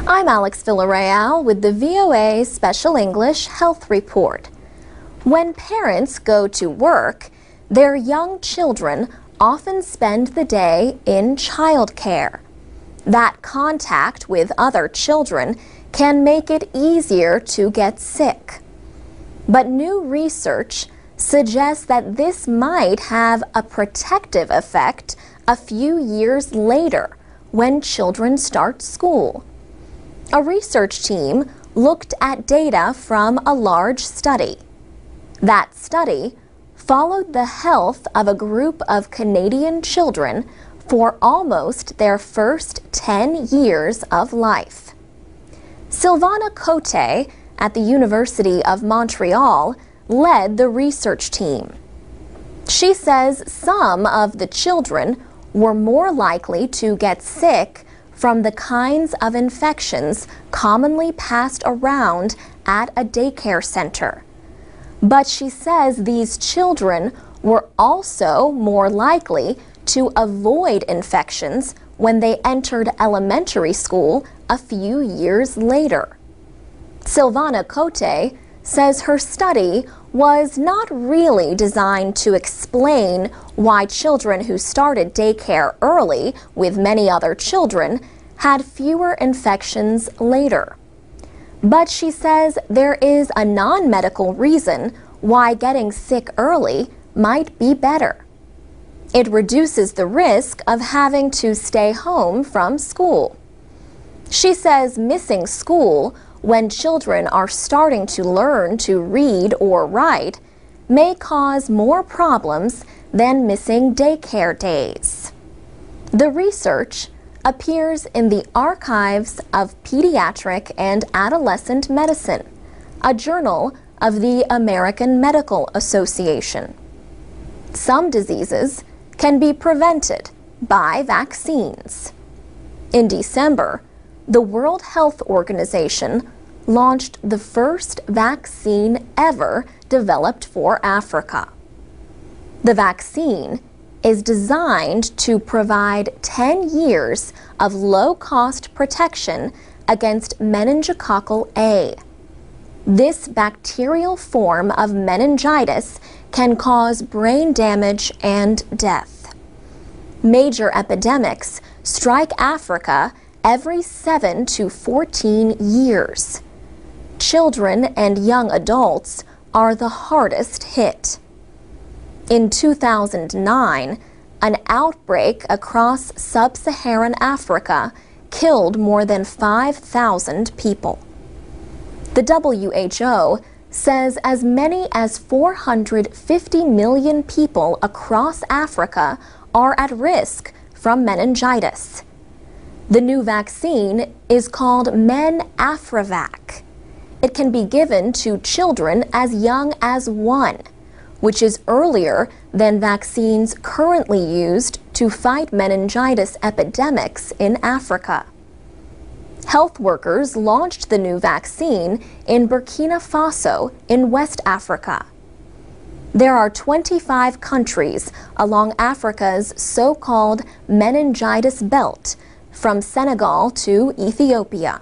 I'm Alex Villarreal with the VOA Special English Health Report. When parents go to work, their young children often spend the day in childcare. That contact with other children can make it easier to get sick. But new research suggests that this might have a protective effect a few years later when children start school. A research team looked at data from a large study. That study followed the health of a group of Canadian children for almost their first 10 years of life. Silvana Cote at the University of Montreal led the research team. She says some of the children were more likely to get sick from the kinds of infections commonly passed around at a daycare center. But she says these children were also more likely to avoid infections when they entered elementary school a few years later. Silvana Cote says her study was not really designed to explain why children who started daycare early with many other children had fewer infections later. But she says there is a non-medical reason why getting sick early might be better. It reduces the risk of having to stay home from school. She says missing school when children are starting to learn to read or write may cause more problems than missing daycare days. The research appears in the Archives of Pediatric and Adolescent Medicine, a journal of the American Medical Association. Some diseases can be prevented by vaccines. In December, the World Health Organization launched the first vaccine ever developed for Africa. The vaccine is designed to provide 10 years of low-cost protection against meningococcal A. This bacterial form of meningitis can cause brain damage and death. Major epidemics strike Africa every 7 to 14 years. Children and young adults are the hardest hit. In 2009, an outbreak across sub-Saharan Africa killed more than 5,000 people. The WHO says as many as 450 million people across Africa are at risk from meningitis. The new vaccine is called Men-Afrivac. It can be given to children as young as 1, which is earlier than vaccines currently used to fight meningitis epidemics in Africa. Health workers launched the new vaccine in Burkina Faso in West Africa. There are 25 countries along Africa's so-called meningitis belt, from Senegal to Ethiopia.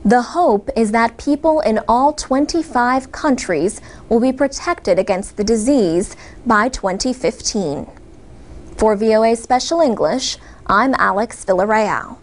The hope is that people in all 25 countries will be protected against the disease by 2015. For VOA Special English, I'm Alex Villarreal.